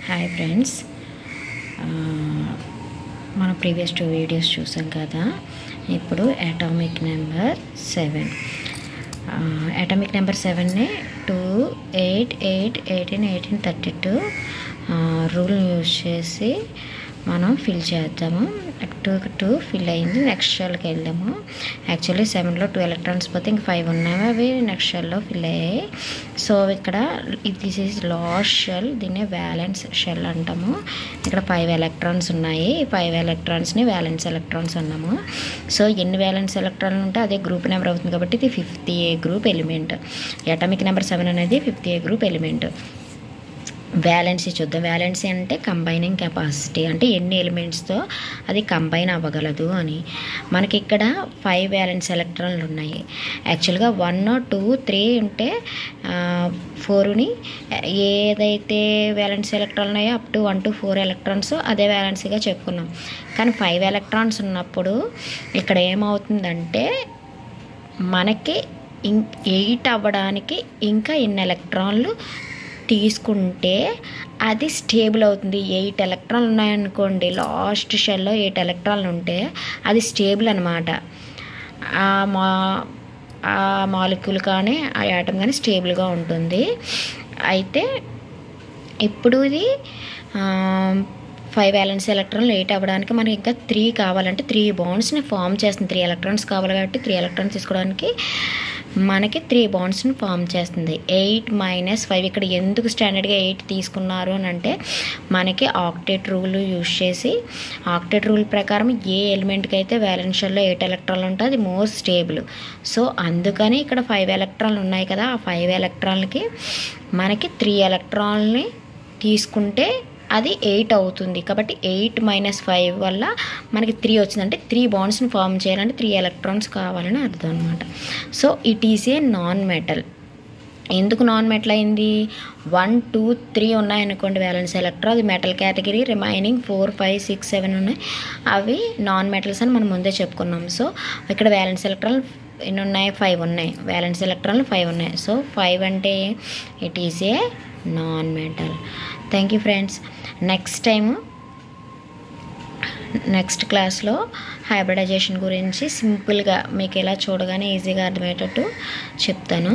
Hi friends, మన previous 2 videos చూసాం కదా. ఇప్పుడు అటామిక్ నెంబర్ 7 అటామిక్ నెంబర్ 7ని 2, 8, 8, 18, 18, 32 రూల్ని యూజ్ చేసి మనం ఫిల్ చేద్దాము. 2 ఫిల్ అయింది. నెక్స్ట్ షెల్కి వెళ్దాము. యాక్చువల్లీ 7లో 2 ఎలక్ట్రాన్స్ పోతే ఇంక 5 ఉన్నాయి, అవి నెక్స్ట్ షెల్లో ఫిల్ అయ్యాయి. సో ఇక్కడ దిస్ ఈజ్ లాస్ట్ షెల్, దీన్నే వ్యాలెన్స్ షెల్ అంటాము. ఇక్కడ 5 ఎలక్ట్రాన్స్ ఉన్నాయి. 5 ఎలక్ట్రాన్స్ని వ్యాలెన్స్ ఎలక్ట్రాన్స్ అన్నాము. సో ఎన్ని వ్యాలెన్స్ ఎలక్ట్రాన్లు ఉంటే అదే గ్రూప్ నెంబర్ అవుతుంది కాబట్టి ఇది 5th A group element. Atomic number 7 అనేది 5th A group element. Valency చూద్దాం. వ్యాలెన్సీ అంటే కంబైనింగ్ కెపాసిటీ, అంటే ఎన్ని ఎలిమెంట్స్తో అది కంబైన్ అవ్వగలదు అని. మనకి ఇక్కడ 5 వ్యాలెన్స్ ఎలక్ట్రాన్లు ఉన్నాయి. యాక్చువల్గా 1, 2, 3 ఉంటే 4ని ఏదైతే వ్యాలెన్స్ ఎలక్ట్రాన్లు ఉన్నాయో అప్ టు 1 to 4 ఎలక్ట్రాన్స్ అదే వ్యాలెన్సీగా చెప్పుకున్నాం. కానీ 5 ఎలక్ట్రాన్స్ ఉన్నప్పుడు ఇక్కడ ఏమవుతుందంటే మనకి 8 అవ్వడానికి ఇంకా ఎన్ని ఎలక్ట్రాన్లు తీసుకుంటే అది స్టేబుల్ అవుతుంది. 8 ఎలక్ట్రాన్లు ఉన్నాయనుకోండి, లాస్ట్ షెల్లో 8 ఎలక్ట్రాన్లు ఉంటే అది స్టేబుల్ అనమాట. ఆ మాలిక్యూల్ కానీ ఆ యాటమ్ కానీ స్టేబుల్గా ఉంటుంది. అయితే ఇప్పుడు ఇది 5 వ్యాలెన్స్ ఎలక్ట్రాన్లు 8 అవ్వడానికి మనకి ఇంకా 3 కావాలంటే 3 బాండ్స్ని ఫామ్ చేస్తుంది. 3 ఎలక్ట్రాన్స్ కావాలి కాబట్టి 3 ఎలక్ట్రాన్స్ తీసుకోవడానికి మనకి 3 బాండ్స్ని ఫామ్ చేస్తుంది. 8 - 5 ఇక్కడ ఎందుకు స్టాండర్డ్గా 8 తీసుకున్నారు అని అంటే మనకి ఆక్టేట్ రూల్ యూజ్ చేసి, ఆక్టేట్ రూల్ ప్రకారం ఏ ఎలిమెంట్కి అయితే వ్యాలెన్స్ షెల్లో 8 ఎలక్ట్రాన్లు ఉంటే అది మోస్ట్ స్టేబుల్. సో అందుకని ఇక్కడ 5 ఎలక్ట్రాన్లు ఉన్నాయి కదా, ఆ 5 ఎలక్ట్రాన్లకి మనకి 3 ఎలక్ట్రాన్ని తీసుకుంటే అది 8 అవుతుంది. కాబట్టి 8 - 5 వల్ల మనకి 3 వచ్చిందంటే 3 బాండ్స్ని ఫామ్ చేయాలంటే 3 ఎలక్ట్రాన్స్ కావాలని అర్థం అనమాట. So it is a non metal. ఎందుకు నాన్ మెటల్ అయింది? 1, 2, 3 ఉన్నాయనుకోండి వ్యాలెన్స్ ఎలక్ట్రాన్, అది మెటల్ కేటగిరీ. రిమైనింగ్ 4, 5, 6, 7 ఉన్నాయి, అవి నాన్ మెటల్స్ అని మనం ముందే చెప్పుకున్నాం. సో ఇక్కడ వ్యాలెన్స్ ఎలక్ట్రాన్ ఎన్ని ఉన్నాయి? 5 ఉన్నాయి. వ్యాలెన్స్ ఎలక్ట్రాన్లు 5 ఉన్నాయి. సో 5 అంటే it is a non metal. Thank you friends. Next క్లాస్లో హైబ్రిడైజేషన్ గురించి సింపుల్గా మీకు ఎలా చూడగానే ఈజీగా అర్థమయ్యేటట్టు చెప్తాను.